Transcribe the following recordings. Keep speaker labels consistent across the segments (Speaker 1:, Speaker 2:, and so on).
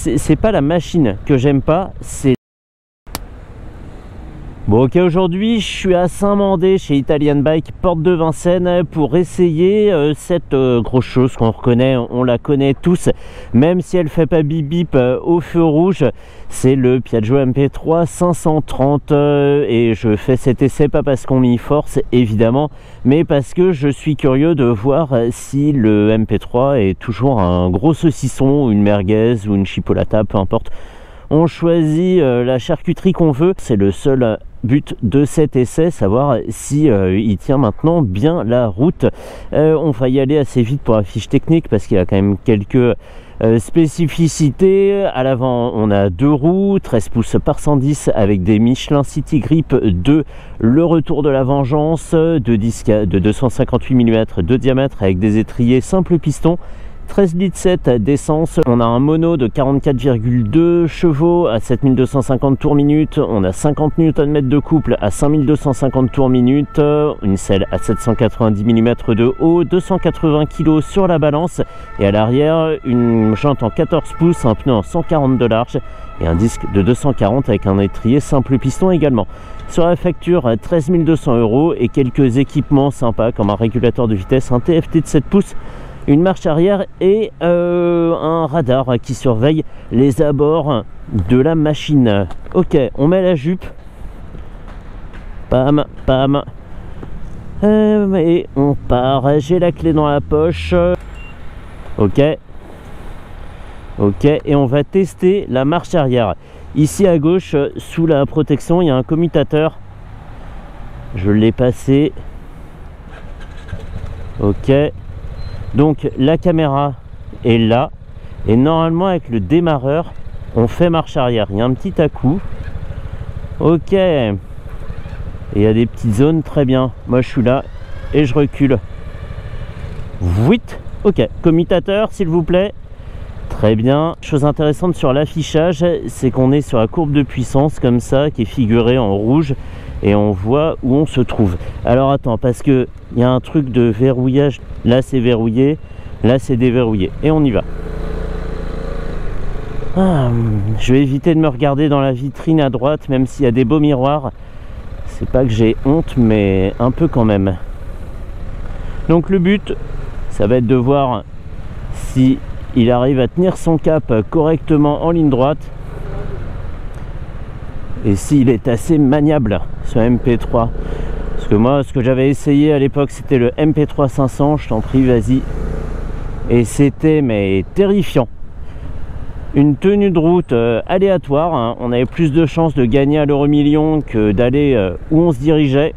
Speaker 1: C'est pas la machine que j'aime pas, c'est... Bon ok, aujourd'hui je suis à Saint-Mandé chez Italian Bike, porte de Vincennes, pour essayer cette grosse chose qu'on reconnaît, on la connaît tous, même si elle fait pas bip bip au feu rouge. C'est le Piaggio MP3 530 et je fais cet essai pas parce qu'on m'y force évidemment, mais parce que je suis curieux de voir si le MP3 est toujours un gros saucisson, une merguez ou une chipolata, peu importe. On choisit la charcuterie qu'on veut, c'est le seul but de cet essai, savoir si il tient maintenant bien la route. On va y aller assez vite pour la fiche technique parce qu'il y a quand même quelques spécificités. À l'avant on a 2 roues, 13 pouces par 110 avec des Michelin City Grip 2, le retour de la vengeance, 2 disques de 258 mm de diamètre avec des étriers simple piston, 13,7 litres d'essence. On a un mono de 44,2 chevaux à 7250 tours minute. On a 50 Nm de couple à 5250 tours minute. Une selle à 790 mm de haut, 280 kg sur la balance. Et à l'arrière, une jante en 14 pouces, un pneu en 140 de large et un disque de 240 avec un étrier simple piston également. Sur la facture, 13 200 € et quelques équipements sympas comme un régulateur de vitesse, un TFT de 7 pouces, une marche arrière et un radar qui surveille les abords de la machine. Ok, on met la jupe. Pam, pam. Et on part. J'ai la clé dans la poche. Ok. Ok, et on va tester la marche arrière. Ici à gauche, sous la protection, il y a un commutateur. Je l'ai passé. Ok. Donc la caméra est là et normalement avec le démarreur on fait marche arrière. Il y a un petit à-coup. Ok. Et il y a des petites zones, très bien. Moi je suis là et je recule. Vite. Ok. Commutateur s'il vous plaît. Très bien. Chose intéressante sur l'affichage, c'est qu'on est sur la courbe de puissance comme ça qui est figurée en rouge et on voit où on se trouve. Alors attends, parce que il y a un truc de verrouillage. Là c'est verrouillé, là c'est déverrouillé et on y va. Je vais éviter de me regarder dans la vitrine à droite, même s'il y a des beaux miroirs. C'est pas que j'ai honte, mais un peu quand même. Donc le but, ça va être de voir si il arrive à tenir son cap correctement en ligne droite et s'il est assez maniable ce MP3. Parce que moi ce que j'avais essayé à l'époque c'était le MP3 500, je t'en prie vas-y, et c'était mais terrifiant. Une tenue de route aléatoire, hein. On avait plus de chances de gagner à l'euro-million que d'aller où on se dirigeait.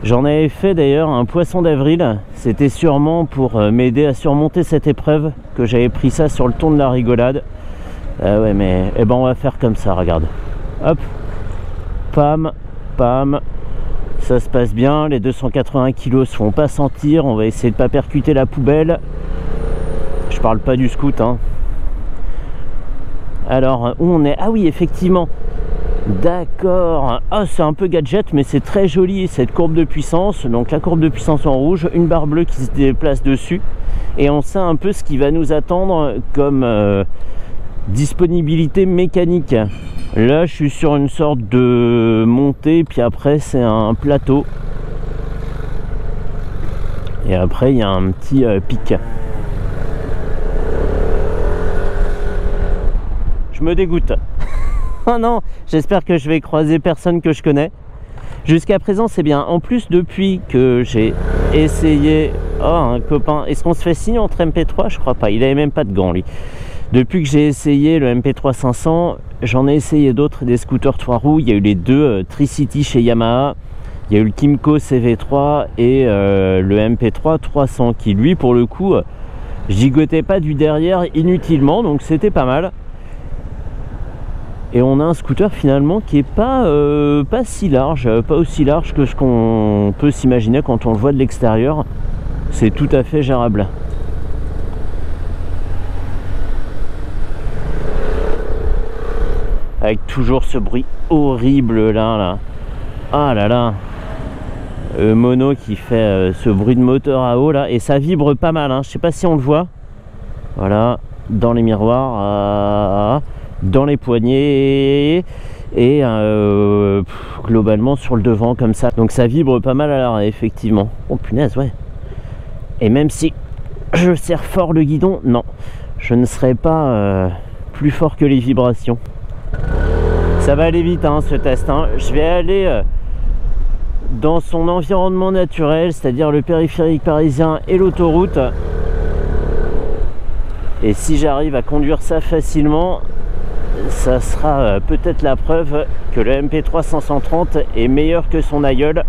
Speaker 1: J'en avais fait d'ailleurs un poisson d'avril, c'était sûrement pour m'aider à surmonter cette épreuve que j'avais pris ça sur le ton de la rigolade. Ouais mais eh ben on va faire comme ça, regarde. Hop, pam, pam, ça se passe bien, les 280 kg se font pas sentir, on va essayer de pas percuter la poubelle. Je parle pas du scoot hein. Alors où on est? Ah oui effectivement. D'accord, ah c'est un peu gadget mais c'est très joli cette courbe de puissance. Donc la courbe de puissance en rouge, une barre bleue qui se déplace dessus et on sait un peu ce qui va nous attendre comme disponibilité mécanique. Là je suis sur une sorte de montée puis après c'est un plateau et après il y a un petit pic. Je me dégoûte. Oh non, j'espère que je vais croiser personne que je connais. Jusqu'à présent c'est bien. En plus depuis que j'ai essayé... Oh un copain, est-ce qu'on se fait signe entre MP3? Je crois pas, il avait même pas de gants lui. Depuis que j'ai essayé le MP3 500, j'en ai essayé d'autres, des scooters 3 roues. Il y a eu les deux Tricity chez Yamaha. Il y a eu le Kymco CV3 et le MP3 300 qui lui pour le coup gigotait pas du derrière inutilement, donc c'était pas mal. Et on a un scooter finalement qui est pas si large, pas aussi large que ce qu'on peut s'imaginer quand on le voit de l'extérieur. C'est tout à fait gérable. Avec toujours ce bruit horrible là. Ah là là. Mono qui fait ce bruit de moteur à eau là. Et ça vibre pas mal, hein. Je sais pas si on le voit. Voilà. dans les miroirs, dans les poignées et globalement sur le devant comme ça. Donc ça vibre pas mal à l'arrêt effectivement. Oh punaise, ouais. Et même si je serre fort le guidon, non, je ne serai pas plus fort que les vibrations. Ça va aller vite hein, ce test hein. Je vais aller dans son environnement naturel, c'est-à-dire le périphérique parisien et l'autoroute. Et si j'arrive à conduire ça facilement, ça sera peut-être la preuve que le MP3 530 est meilleur que son aïeul.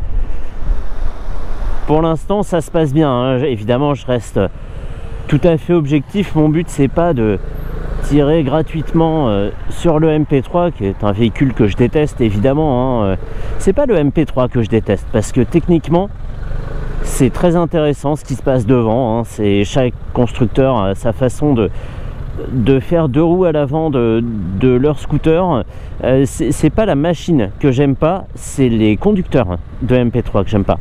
Speaker 1: Pour l'instant ça se passe bien hein. Évidemment je reste tout à fait objectif. Mon but c'est pas de tirer gratuitement sur le MP3 qui est un véhicule que je déteste évidemment hein. C'est pas le MP3 que je déteste parce que techniquement c'est très intéressant ce qui se passe devant hein. C'est chaque constructeur a sa façon de faire deux roues à l'avant de leur scooter. C'est pas la machine que j'aime pas, c'est les conducteurs de MP3 que j'aime pas.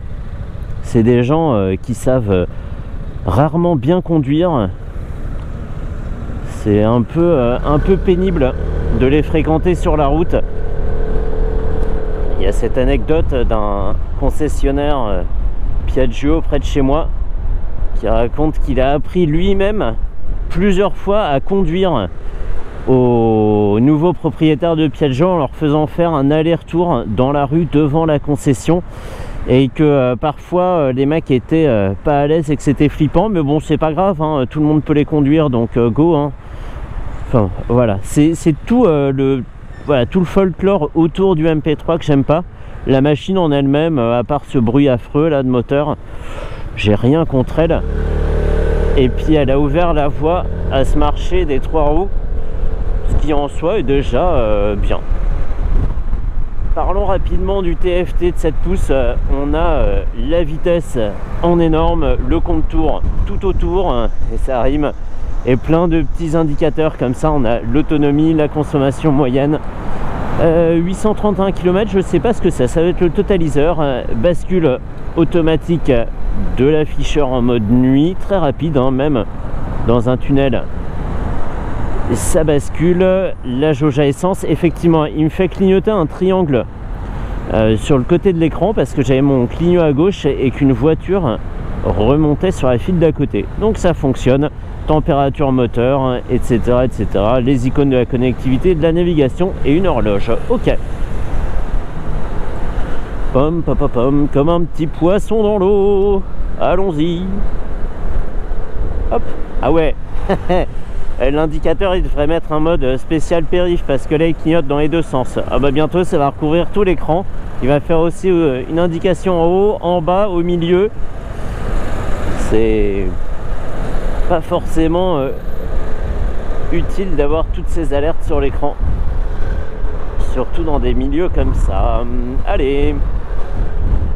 Speaker 1: C'est des gens qui savent rarement bien conduire. C'est un peu pénible de les fréquenter sur la route. Il y a cette anecdote d'un concessionnaire Piaggio près de chez moi qui raconte qu'il a appris lui-même plusieurs fois à conduire aux nouveaux propriétaires de Piaggio en leur faisant faire un aller-retour dans la rue devant la concession. Et que parfois les mecs étaient pas à l'aise et que c'était flippant, mais bon c'est pas grave hein, tout le monde peut les conduire donc go hein. Enfin voilà, c'est tout tout le folklore autour du MP3 que j'aime pas. La machine en elle-même, à part ce bruit affreux là de moteur, j'ai rien contre elle. Et puis elle a ouvert la voie à ce marché des trois roues, ce qui en soi est déjà bien. Parlons rapidement du TFT de 7 pouces. On a la vitesse en énorme, le compte-tours tout autour, et ça rime, et plein de petits indicateurs comme ça. On a l'autonomie, la consommation moyenne, 831 km, je sais pas ce que c'est, ça va être le totaliseur. Bascule automatique de l'afficheur en mode nuit, très rapide hein, même dans un tunnel. Ça bascule. La jauge à essence, effectivement il me fait clignoter un triangle sur le côté de l'écran parce que j'avais mon clignot à gauche et qu'une voiture remontait sur la file d'à côté. Donc ça fonctionne. Température moteur, etc., etc. Les icônes de la connectivité, de la navigation et une horloge. Ok. Pom pom pom pom, comme un petit poisson dans l'eau. Allons-y. Hop. Ah ouais. L'indicateur il devrait mettre un mode spécial périph parce que là il clignote dans les deux sens. Ah bah bientôt ça va recouvrir tout l'écran. Il va faire aussi une indication en haut, en bas, au milieu. C'est pas forcément utile d'avoir toutes ces alertes sur l'écran, surtout dans des milieux comme ça. Allez,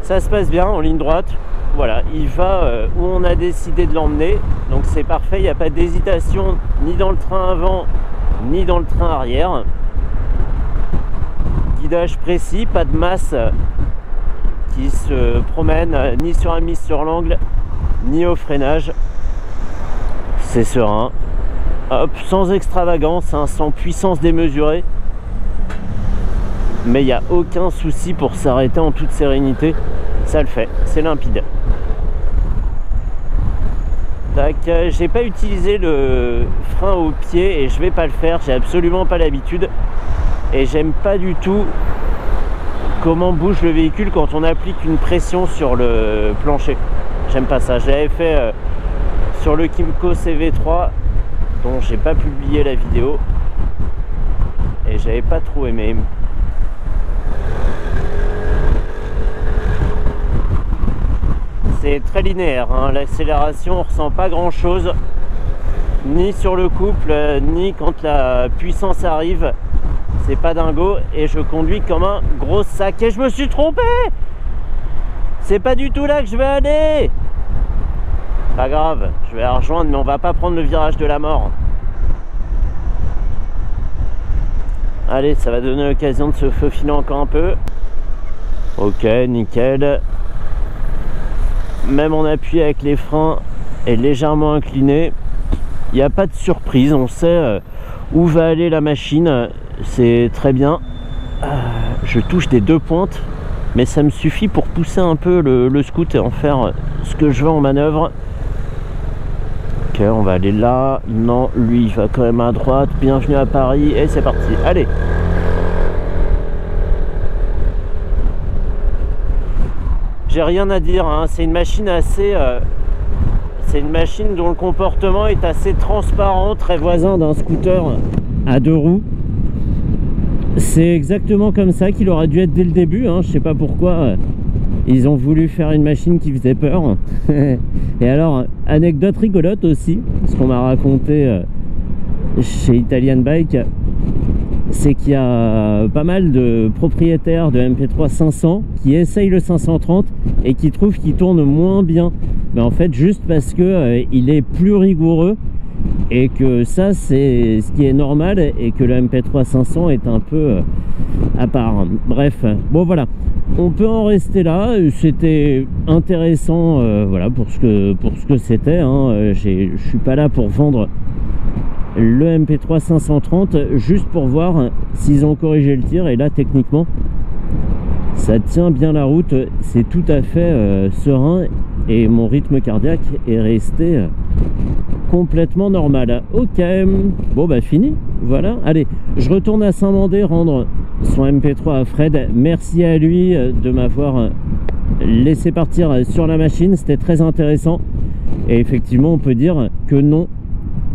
Speaker 1: ça se passe bien en ligne droite. Voilà, il va où on a décidé de l'emmener, donc c'est parfait, il n'y a pas d'hésitation ni dans le train avant ni dans le train arrière. Guidage précis, pas de masse qui se promène ni sur un mise sur l'angle ni au freinage. C'est serein, hop, sans extravagance hein, sans puissance démesurée, mais il n'y a aucun souci pour s'arrêter en toute sérénité. Ça le fait, c'est limpide. Tac, j'ai pas utilisé le frein au pied et je vais pas le faire, j'ai absolument pas l'habitude et j'aime pas du tout comment bouge le véhicule quand on applique une pression sur le plancher. J'aime pas ça, je l'avais fait sur le Kymco CV3 dont j'ai pas publié la vidéo et j'avais pas trop aimé. C'est très linéaire hein. L'accélération on ressent pas grand chose ni sur le couple ni quand la puissance arrive, c'est pas dingo et je conduis comme un gros sac et je me suis trompé, c'est pas du tout là que je vais aller. Pas grave, je vais la rejoindre mais on va pas prendre le virage de la mort. Allez, ça va donner l'occasion de se faufiler encore un peu. Ok, nickel. Même en appui avec les freins est légèrement incliné. Il n'y a pas de surprise, on sait où va aller la machine, c'est très bien. Je touche des 2 pointes, mais ça me suffit pour pousser un peu le scoot et en faire ce que je veux en manœuvre. Ok, on va aller là. Non, lui il va quand même à droite. Bienvenue à Paris et c'est parti. Allez. J'ai rien à dire, hein. C'est une machine assez... c'est une machine dont le comportement est assez transparent, très voisin d'un scooter à 2 roues. C'est exactement comme ça qu'il aurait dû être dès le début, hein. Je sais pas pourquoi ils ont voulu faire une machine qui faisait peur. Et alors, anecdote rigolote aussi, ce qu'on m'a raconté chez Italian Bike, c'est qu'il y a pas mal de propriétaires de MP3 500 qui essayent le 530 et qui trouvent qu'il tourne moins bien. Mais en fait, juste parce que il est plus rigoureux et que ça, c'est ce qui est normal et que le MP3 500 est un peu à part. Bref, bon voilà. On peut en rester là. C'était intéressant, voilà, pour ce que c'était, hein. Je suis pas là pour vendre le MP3 530, juste pour voir s'ils ont corrigé le tir. Et là, techniquement, ça tient bien la route. C'est tout à fait serein et mon rythme cardiaque est resté complètement normal. Ok, bon bah fini, voilà. Allez, je retourne à Saint-Mandé rendre son MP3 à Fred. Merci à lui de m'avoir laissé partir sur la machine, c'était très intéressant. Et effectivement, on peut dire que non,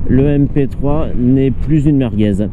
Speaker 1: le MP3 n'est plus une merguez.